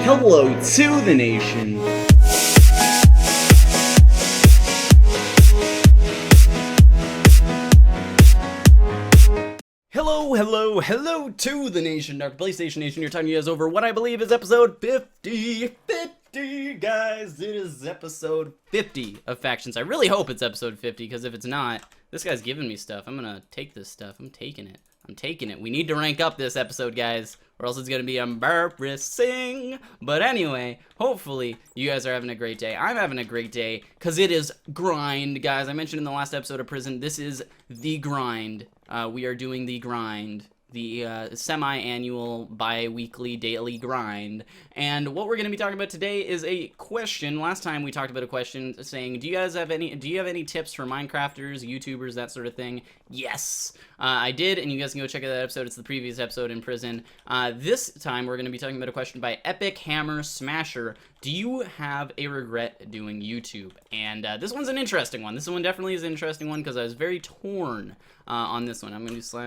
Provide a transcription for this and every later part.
Hello to the nation. Hello to the nation. DrPlaystation Nation, you're talking to you guys over what I believe is episode 50, guys. It is episode 50 of Factions. I really hope it's episode 50, because if it's not, this guy's giving me stuff. I'm gonna take this stuff. I'm taking it. We need to rank up this episode, guys, or else it's gonna be embarrassing. But anyway, hopefully you guys are having a great day. I'm having a great day, because it is grind, guys. I mentioned in the last episode of Prison, this is the grind. We are doing the grind, the semi-annual, bi-weekly, daily grind. And what we're going to be talking about today is a question. Last time we talked about a question saying, do you have any tips for Minecrafters, YouTubers, that sort of thing? Yes, I did, and you guys can go check out that episode. It's the previous episode in Prison. This time we're going to be talking about a question by Epic Hammer Smasher. Do you have a regret doing YouTube? And this one's an interesting one. This one definitely is an interesting one, because I was very torn on this one. I'm going to do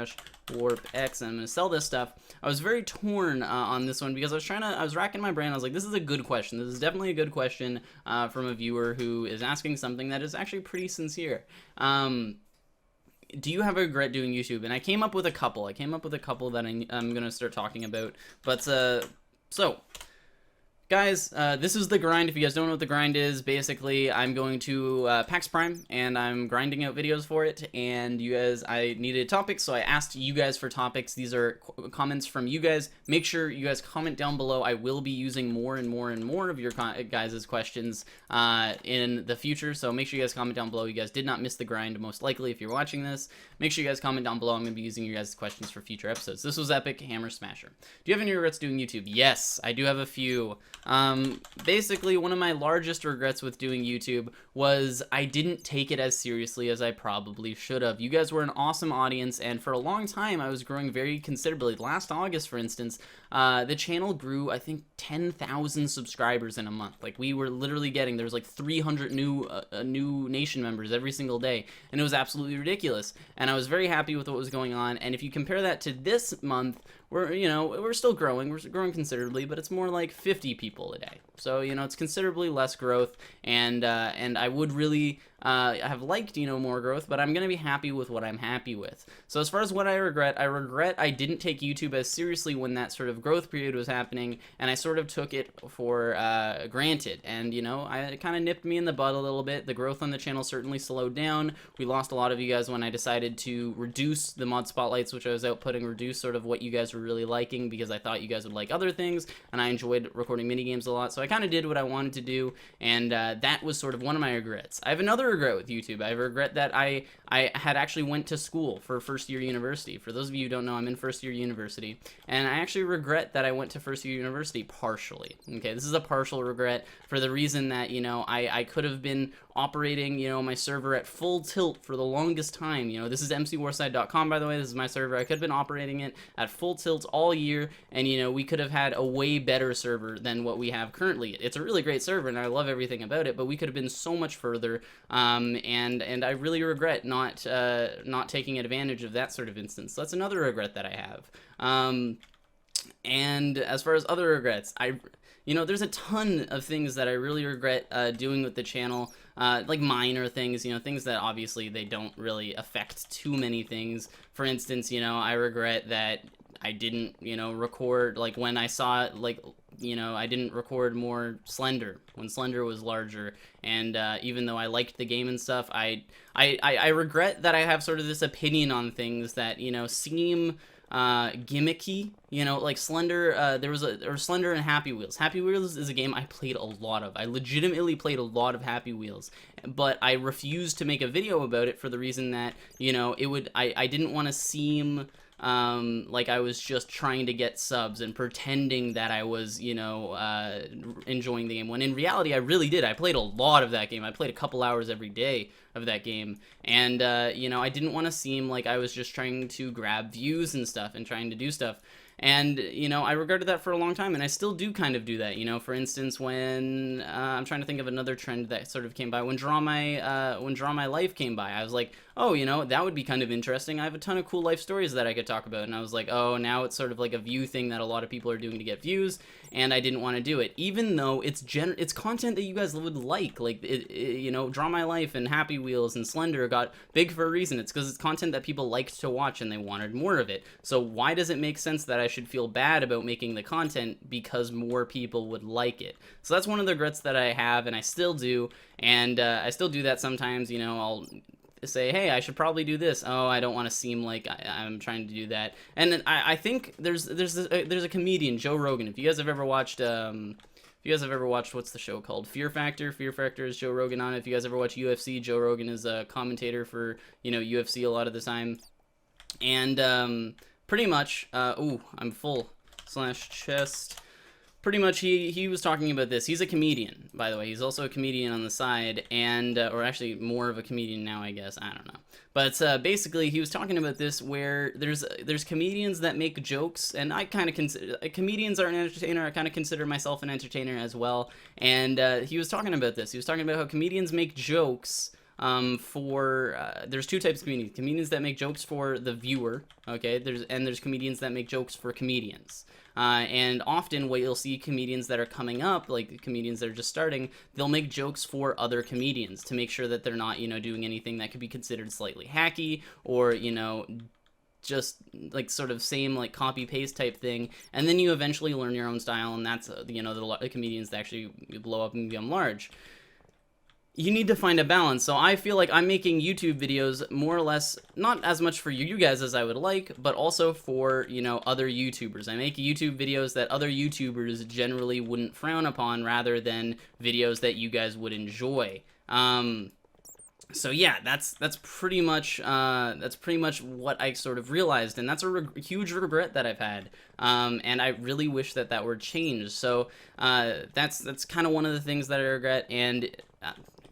/warp_x, and I'm going to sell this stuff. I was very torn on this one, because I was racking my brain. I was like, this is a good question. This is definitely a good question from a viewer who is asking something that is actually pretty sincere. Do you have a regret doing YouTube? And I came up with a couple. that I'm going to start talking about. But, so, guys, this is the grind. If you guys don't know what the grind is, basically, I'm going to PAX Prime, and I'm grinding out videos for it, and you guys, I needed topics, so I asked you guys for topics. These are comments from you guys. Make sure you guys comment down below. I will be using more and more of your guys' questions in the future, so make sure you guys comment down below. You guys did not miss the grind, most likely, if you're watching this. Make sure you guys comment down below. I'm going to be using your guys' questions for future episodes. This was Epic Hammer Smasher. Do you have any regrets doing YouTube? Yes, I do have a few. Basically, one of my largest regrets with doing YouTube was I didn't take it as seriously as I probably should have. You guys were an awesome audience, and for a long time, I was growing very considerably. Last August, for instance, the channel grew, I think, 10,000 subscribers in a month. Like, we were literally getting, there was like 300 new nation members every single day, and it was absolutely ridiculous. And I was very happy with what was going on, and if you compare that to this month, we're still growing. We're growing considerably, but it's more like 50 people a day. So, it's considerably less growth, and I would really have liked, more growth, but I'm going to be happy with what I'm happy with. So as far as what I regret I didn't take YouTube as seriously when that sort of growth period was happening, and I sort of took it for granted. And, it kind of nipped me in the butt a little bit. The growth on the channel certainly slowed down. We lost a lot of you guys when I decided to reduce the mod spotlights, which I was outputting, reduce sort of what you guys were really liking, because I thought you guys would like other things, and I enjoyed recording minigames a lot. So I kind of did what I wanted to do, and that was sort of one of my regrets. I have another regret with YouTube. I regret that I had actually went to school for first-year university. For those of you who don't know, I'm in first-year university, and I actually regret that I went to first-year university partially. Okay, this is a partial regret for the reason that, I could have been operating, my server at full tilt for the longest time. This is mcwarside.com, by the way. This is my server. I could have been operating it at full tilt all year, and, we could have had a way better server than what we have currently. It's a really great server, and I love everything about it, but we could have been so much further, and I really regret not taking advantage of that sort of instance. So that's another regret that I have. And as far as other regrets, there's a ton of things that I really regret doing with the channel, like minor things, things that obviously they don't really affect too many things. For instance, I regret that I didn't, record, like, when I saw, like, I didn't record more Slender, when Slender was larger, and even though I liked the game and stuff, I regret that I have sort of this opinion on things that, seem gimmicky, like Slender. There was Slender and Happy Wheels. Happy Wheels is a game I played a lot of. I legitimately played a lot of Happy Wheels, but I refused to make a video about it for the reason that, I didn't want to seem like I was just trying to get subs and pretending that I was, enjoying the game, when in reality I really did. I played a lot of that game. I played a couple hours every day of that game, and I didn't want to seem like I was just trying to grab views and stuff and trying to do stuff. And, you know, I regretted that for a long time, and I still do kind of do that. You know, for instance, when I'm trying to think of another trend that sort of came by, when Draw My Life came by, I was like, oh, you know, that would be kind of interesting. I have a ton of cool life stories that I could talk about. And I was like, oh, now it's sort of like a view thing that a lot of people are doing to get views, and I didn't want to do it, even though it's content that you guys would like. Like, you know, Draw My Life and Happy Wheels and Slender got big for a reason. It's because it's content that people liked to watch and they wanted more of it. So why does it make sense that I should feel bad about making the content because more people would like it? So that's one of the regrets that I have, and I still do. And I still do that sometimes. You know, I'll say, hey, I should probably do this. Oh, I don't want to seem like I'm trying to do that. And then I think there's a comedian, Joe Rogan. If you guys have ever watched what's the show called? Fear Factor. Fear Factor is Joe Rogan on it. If you guys ever watch UFC, Joe Rogan is a commentator for, you know, UFC a lot of the time. And pretty much, ooh, I'm full. /chest. Pretty much, he was talking about this. He's a comedian, by the way. He's also a comedian on the side, and or actually more of a comedian now, I guess. I don't know. But basically, he was talking about this, where there's comedians that make jokes, and I kind of consider comedians are an entertainer. I kind of consider myself an entertainer as well. And he was talking about this. He was talking about how comedians make jokes. There's two types of comedians that make jokes for the viewer, okay, there's comedians that make jokes for comedians, and often what you'll see comedians that are coming up, like comedians that are just starting, they'll make jokes for other comedians to make sure that they're not, you know, doing anything that could be considered slightly hacky, or, you know, just like sort of same like copy paste type thing, and then you eventually learn your own style, and that's you know, the comedians that actually blow up and become large. You need to find a balance. So I feel like I'm making YouTube videos more or less, not as much for you guys as I would like, but also for, you know, other YouTubers. I make YouTube videos that other YouTubers generally wouldn't frown upon, rather than videos that you guys would enjoy. So yeah, that's pretty much what I sort of realized, and that's a huge regret that I've had, and I really wish that that were changed. So that's kind of one of the things that I regret, and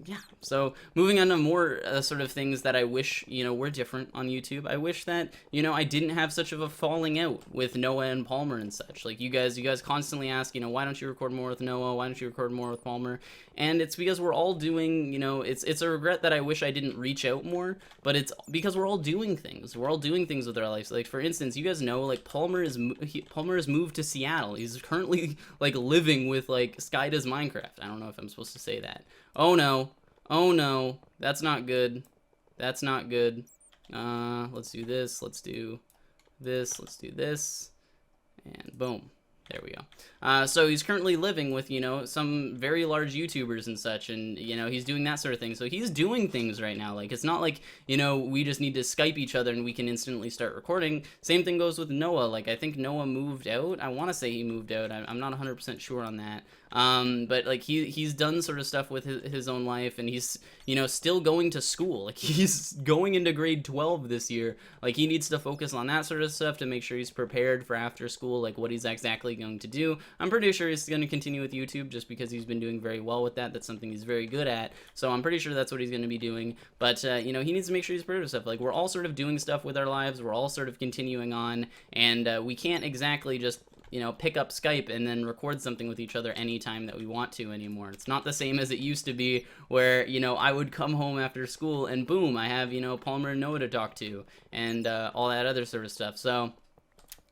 yeah. So moving on to more sort of things that I wish, you know, were different on YouTube. I wish that, you know, I didn't have such of a falling out with Noah and Palmer and such. Like you guys constantly ask, you know, why don't you record more with Noah? Why don't you record more with Palmer? And it's because we're all doing, you know, it's a regret that I wish I didn't reach out more, but it's because we're all doing things. We're all doing things with our lives. Like for instance, you guys know, like Palmer has moved to Seattle. He's currently like living with like Sky Does Minecraft. I don't know if I'm supposed to say that. Oh no. Oh no, that's not good. That's not good. Let's do this. Let's do this. Let's do this. And boom. There we go. So he's currently living with, you know, some very large YouTubers and such, and, you know, he's doing that sort of thing. So he's doing things right now. Like, it's not like, you know, we just need to Skype each other and we can instantly start recording. Same thing goes with Noah. Like, I think Noah moved out. I want to say he moved out. I'm not 100% sure on that. But, like, he's done sort of stuff with his own life, and he's, you know, still going to school. Like, he's going into grade 12 this year. Like, he needs to focus on that sort of stuff to make sure he's prepared for after school, like, what he's exactly going to do. I'm pretty sure he's going to continue with YouTube just because he's been doing very well with that. That's something he's very good at. So I'm pretty sure that's what he's going to be doing. But, you know, he needs to make sure he's prepared for stuff. Like, we're all sort of doing stuff with our lives. We're all sort of continuing on. And we can't exactly just, you know, pick up Skype and then record something with each other anytime that we want to anymore. It's not the same as it used to be, where, you know, I would come home after school and boom, I have, you know, Palmer and Noah to talk to, and all that other sort of stuff. So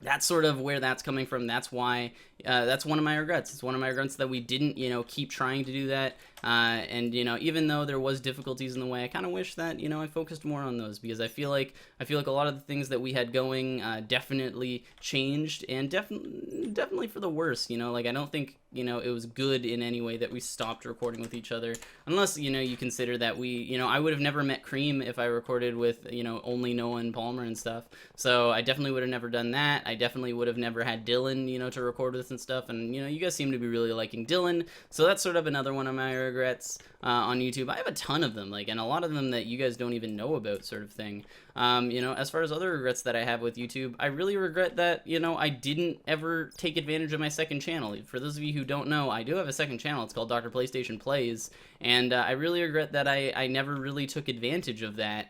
that's sort of where that's coming from. That's why, that's one of my regrets. It's one of my regrets that we didn't, you know, keep trying to do that. And, you know, even though there was difficulties in the way, I kind of wish that, you know, I focused more on those, because I feel like a lot of the things that we had going definitely changed, and definitely for the worse, you know. Like, I don't think, you know, it was good in any way that we stopped recording with each other, unless, you know, you consider that we, you know, I would have never met Cream if I recorded with, you know, only Noah and Palmer and stuff. So I definitely would have never done that. I definitely would have never had Dylan, you know, to record with and stuff. And, you know, you guys seem to be really liking Dylan, so that's sort of another one of my regrets on YouTube. I have a ton of them, like, and a lot of them that you guys don't even know about, sort of thing. You know, as far as other regrets that I have with YouTube, I really regret that, you know, I didn't ever take advantage of my second channel. For those of you who don't know, I do have a second channel. It's called DrPlaystation Plays, and I really regret that I never really took advantage of that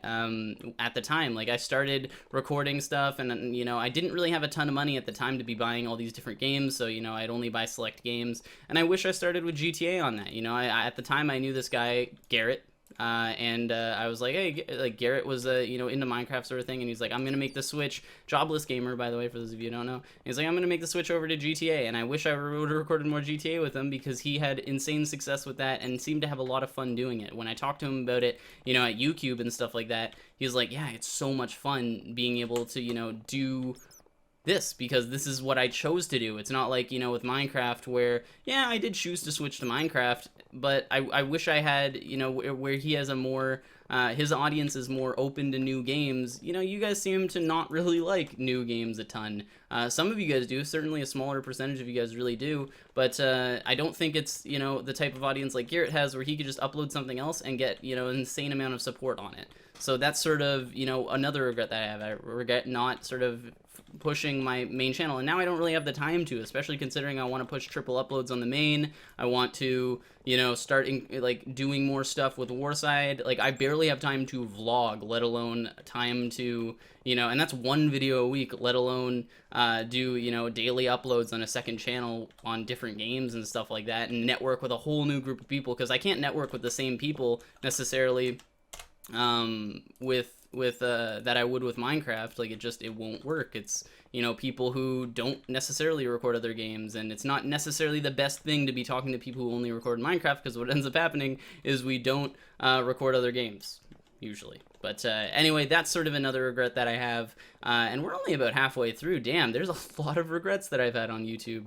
at the time. Like, I started recording stuff, and, you know, I didn't really have a ton of money at the time to be buying all these different games, so, you know, I'd only buy select games, and I wish I started with GTA on that. You know, at the time, I knew this guy, Garrett, and I was like, hey, like, Garrett was, you know, into Minecraft sort of thing, and he's like, I'm gonna make the switch, jobless gamer, by the way, for those of you who don't know, he's like, I'm gonna make the switch over to GTA, and I wish I would have recorded more GTA with him, because he had insane success with that, and seemed to have a lot of fun doing it. When I talked to him about it, you know, at YouTube and stuff like that, he was like, yeah, it's so much fun being able to, you know, do this, because this is what I chose to do. It's not like, you know, with Minecraft where, yeah, I did choose to switch to Minecraft, but I wish I had, you know, where he has a more, his audience is more open to new games. You know, you guys seem to not really like new games a ton. Some of you guys do, certainly a smaller percentage of you guys really do, but I don't think it's, you know, the type of audience like Garrett has where he could just upload something else and get, you know, an insane amount of support on it. So that's sort of, you know, another regret that I have. I regret not sort of pushing my main channel, and now I don't really have the time to, especially considering I want to push triple uploads on the main. I want to, you know, start like doing more stuff with Warside. Like, I barely have time to vlog, let alone time to, you know, and that's one video a week, let alone do, you know, daily uploads on a second channel on different games and stuff like that, and network with a whole new group of people, because I can't network with the same people necessarily with that I would with Minecraft. Like, it won't work. It's, you know, people who don't necessarily record other games, and it's not necessarily the best thing to be talking to people who only record Minecraft, because what ends up happening is we don't record other games usually. But anyway, that's sort of another regret that I have, and we're only about halfway through. Damn, there's a lot of regrets that I've had on YouTube.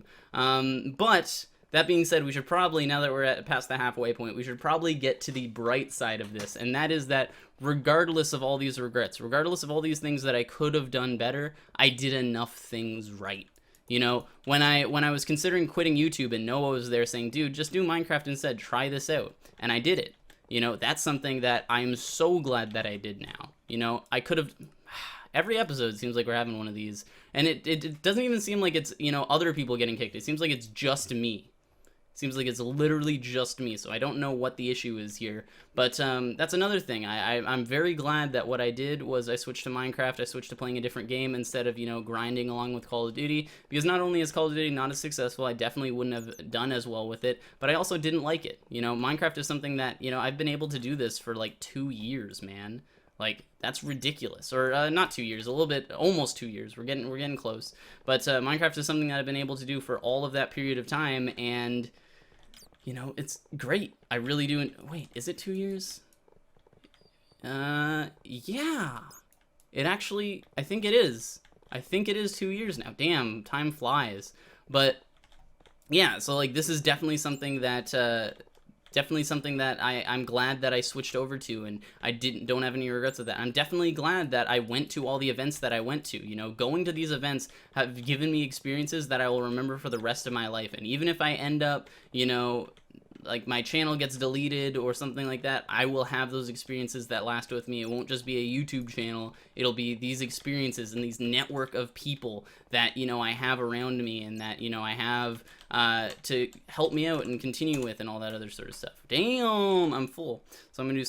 But that being said, we should probably, now that we're past the halfway point, we should probably get to the bright side of this, and that is that regardless of all these regrets, regardless of all these things that I could have done better, I did enough things right. You know, when I was considering quitting YouTube and Noah was there saying, dude, just do Minecraft instead, try this out, and I did it. You know, that's something that I'm so glad that I did now. You know, I could have... Every episode seems like we're having one of these, and it doesn't even seem like it's, you know, other people getting kicked. It seems like it's just me. Seems like it's literally just me, so I don't know what the issue is here. But that's another thing. I'm very glad that what I did was I switched to Minecraft. I switched to playing a different game instead of, you know, grinding along with Call of Duty. Because not only is Call of Duty not as successful, I definitely wouldn't have done as well with it, but I also didn't like it. You know, Minecraft is something that, you know, I've been able to do this for like 2 years, man. Like, that's ridiculous. Or not 2 years, a little bit, almost 2 years. We're getting close. But Minecraft is something that I've been able to do for all of that period of time, and you know, it's great. I really do. Wait, is it 2 years? Yeah. It actually, I think it is. I think it is 2 years now. Damn, time flies. But yeah, so like, this is definitely something that I'm glad that I switched over to, and I don't have any regrets of that. I'm definitely glad that I went to all the events that I went to. You know, going to these events have given me experiences that I will remember for the rest of my life. And even if I end up, you know, like my channel gets deleted or something like that, I will have those experiences that last with me. It won't just be a YouTube channel. It'll be these experiences and these network of people that, you know, I have around me, and that, you know, I have to help me out and continue with, and all that other sort of stuff. Damn, I'm full. So I'm gonna do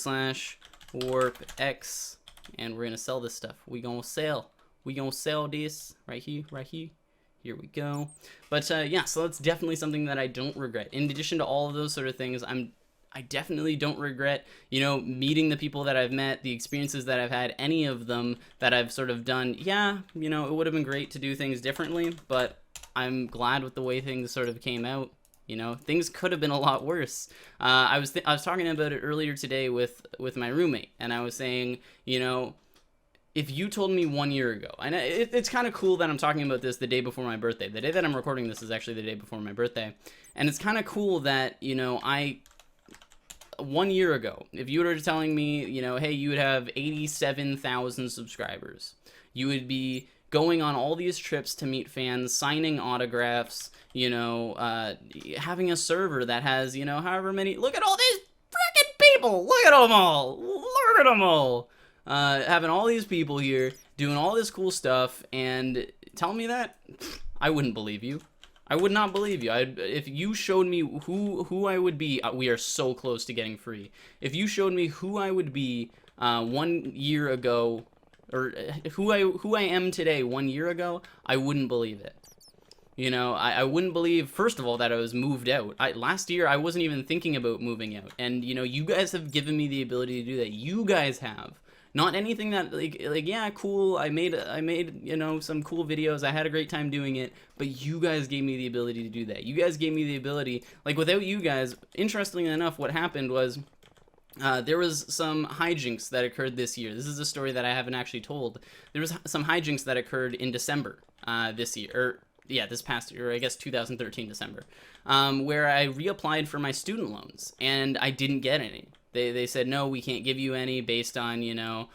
/warp_x, and we're gonna sell this stuff. We gonna sell this right here, right here. Here we go. But yeah, so that's definitely something that I don't regret. In addition to all of those sort of things, I definitely don't regret, you know, meeting the people that I've met, the experiences that I've had, any of them that I've sort of done. Yeah, you know, it would have been great to do things differently, but I'm glad with the way things sort of came out. You know, things could have been a lot worse. I was talking about it earlier today with my roommate, and I was saying, you know, if you told me 1 year ago, and it's kind of cool that I'm talking about this the day before my birthday. The day that I'm recording this is actually the day before my birthday. And it's kind of cool that, you know, 1 year ago, if you were telling me, you know, hey, you would have 87,000 subscribers. You would be going on all these trips to meet fans, signing autographs, you know, having a server that has, you know, however many, look at all these freaking people, look at them all, look at them all. having all these people here, doing all this cool stuff, and telling me that? I wouldn't believe you. I would not believe you. If you showed me who I would be, we are so close to getting free. If you showed me who I would be 1 year ago, or who I am today 1 year ago, I wouldn't believe it. You know, I wouldn't believe, first of all, that I was moved out. Last year, I wasn't even thinking about moving out. And, you know, you guys have given me the ability to do that. You guys have. Not anything that, like yeah, cool, I made, you know, some cool videos. I had a great time doing it. But you guys gave me the ability to do that. You guys gave me the ability, like, without you guys, interestingly enough, what happened was, there was some hijinks that occurred this year. This is a story that I haven't actually told. There was some hijinks that occurred in December this year, or yeah, this past year, or I guess 2013 December, where I reapplied for my student loans, and I didn't get any. They said, no, we can't give you any based on, you know,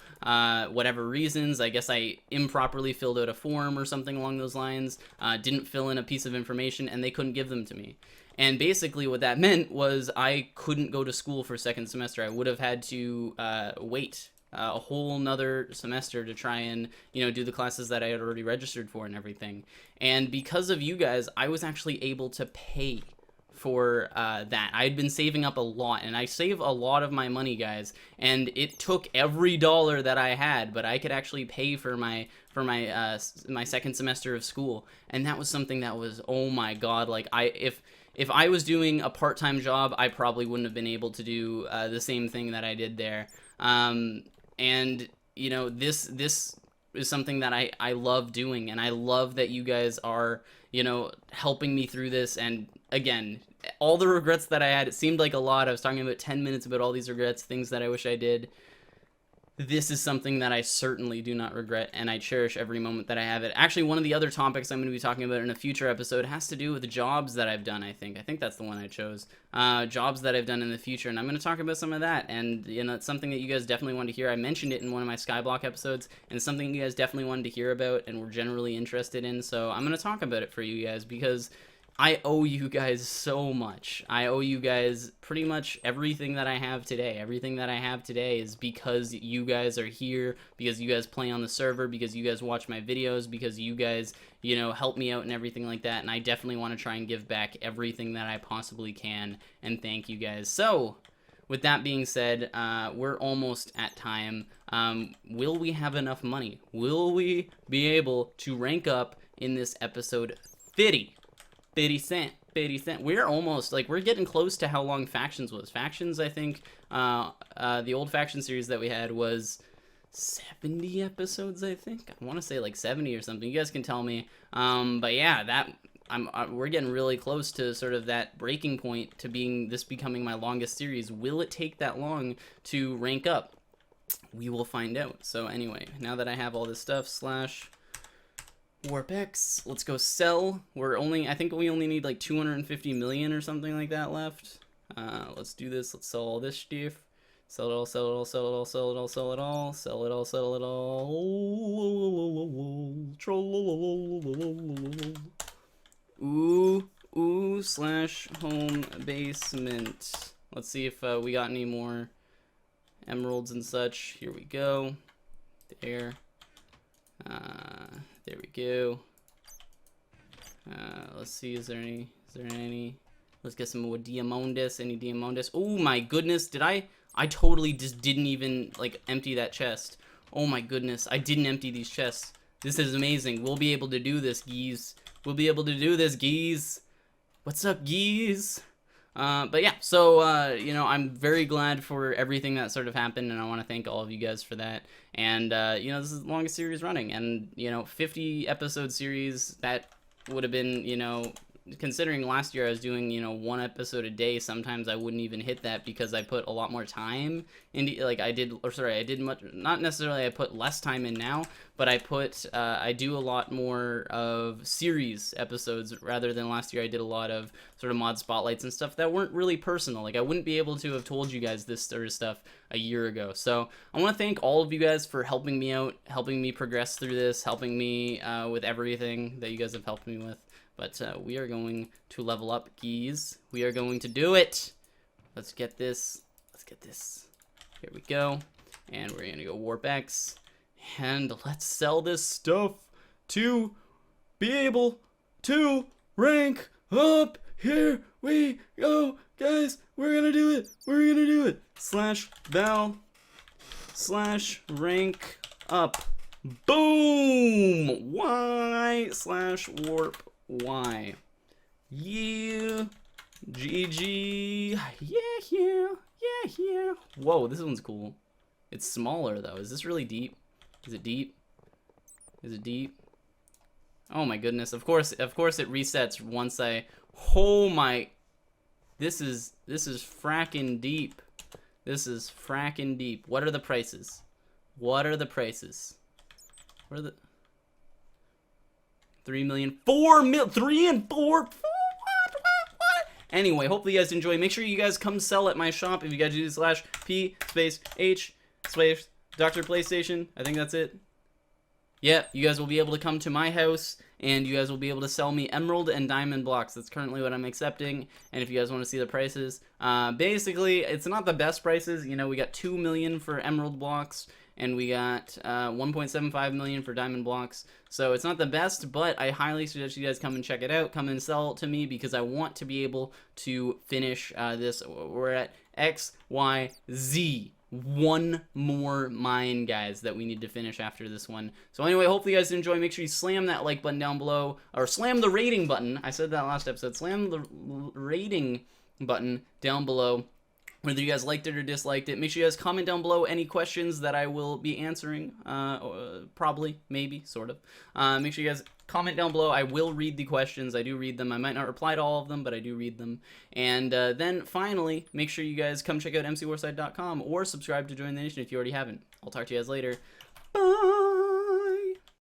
whatever reasons. I guess I improperly filled out a form or something along those lines, didn't fill in a piece of information, and they couldn't give them to me. And basically what that meant was I couldn't go to school for second semester. I would have had to wait a whole nother semester to try and, you know, do the classes that I had already registered for and everything. And because of you guys, I was actually able to pay for that. I had been saving up a lot, and I save a lot of my money, guys, and it took every dollar that I had, but I could actually pay for my second semester of school. And that was something that was, oh my god, like, if I was doing a part-time job, I probably wouldn't have been able to do the same thing that I did there. And, you know, this is something that I love doing, and I love that you guys are, you know, helping me through this. And again, all the regrets that I had, it seemed like a lot. I was talking about 10 minutes about all these regrets, things that I wish I did. This is something that I certainly do not regret, and I cherish every moment that I have it. Actually, one of the other topics I'm going to be talking about in a future episode has to do with the jobs that I've done, I think. I think that's the one I chose. Jobs that I've done in the future, and I'm going to talk about some of that. And, you know, it's something that you guys definitely wanted to hear. I mentioned it in one of my Skyblock episodes, and it's something you guys definitely wanted to hear about and were generally interested in. So I'm going to talk about it for you guys, because I owe you guys so much. I owe you guys pretty much everything that I have today. Everything that I have today is because you guys are here, because you guys play on the server, because you guys watch my videos, because you guys, you know, help me out and everything like that. And I definitely want to try and give back everything that I possibly can, and thank you guys. So, with that being said, we're almost at time. Will we have enough money? Will we be able to rank up in this episode 50 cent? We're almost, like, we're getting close to how long Factions was. Factions, I think, the old Faction series that we had was 70 episodes, I think. I want to say like 70 or something. You guys can tell me. But yeah, that we're getting really close to sort of that breaking point to becoming my longest series. Will it take that long to rank up? We will find out. So anyway, now that I have all this stuff, /WarpX, let's go sell. I think we only need like 250 million or something like that left. Let's do this. Let's sell all this stuff. Sell it all, sell it all, sell it all, sell it all, sell it all, sell it all, sell it all. Ooh, /home basement. Let's see if we got any more emeralds and such. Here we go. There. There we go. Let's see, is there any? Let's get some more diamondes. Any diamondes? Oh my goodness, I totally just didn't even, like, empty that chest. Oh my goodness, I didn't empty these chests. This is amazing. We'll be able to do this, geez. We'll be able to do this, geez. What's up, geez? But yeah, so, you know, I'm very glad for everything that sort of happened, and I want to thank all of you guys for that. And, you know, this is the longest series running, and, you know, 50 episode series, that would have been, you know, considering last year I was doing, you know, 1 episode a day, sometimes I wouldn't even hit that because I put a lot more time into, like, I did much, not necessarily I put less time in now, but I do a lot more of series episodes rather than last year. I did a lot of sort of mod spotlights and stuff that weren't really personal. Like, I wouldn't be able to have told you guys this sort of stuff a year ago. So I want to thank all of you guys for helping me out, helping me progress through this, helping me with everything that you guys have helped me with. But we are going to level up, geez. We are going to do it. Let's get this. Here we go. And we're gonna go Warp X. And let's sell this stuff to be able to rank up. Here we go, guys. We're gonna do it. We're gonna do it. /val /rank up. Boom! Y /warp Y. Yeah. GG. Yeah. Whoa, this one's cool. It's smaller though. Is this really deep? Is it deep? Is it deep? Oh my goodness. Of course it resets once I... Oh my... This is frackin' deep. This is frackin' deep. What are the prices? What are the prices? What are the... 3 million... 4 mil... 3 and 4... What? Anyway, hopefully you guys enjoy. Make sure you guys come sell at my shop if you guys do /P_H_ DrPlaystation. I think that's it. Yeah, you guys will be able to come to my house, and you guys will be able to sell me emerald and diamond blocks. That's currently what I'm accepting, and if you guys want to see the prices, basically, it's not the best prices. You know, we got 2 million for emerald blocks, and we got 1.75 million for diamond blocks. So it's not the best, but I highly suggest you guys come and check it out. Come and sell it to me, because I want to be able to finish this. We're at XYZ. One more mine, guys, that we need to finish after this one. So anyway, hopefully you guys enjoy. Make sure you slam that like button down below, or slam the rating button. I said that last episode. Slam the rating button down below, whether you guys liked it or disliked it. Make sure you guys comment down below any questions that I will be answering. Probably, maybe, sort of. Make sure you guys comment down below. I will read the questions. I do read them. I might not reply to all of them, but I do read them. And then finally, make sure you guys come check out mcwarside.com or subscribe to join the nation if you already haven't. I'll talk to you guys later. Bye!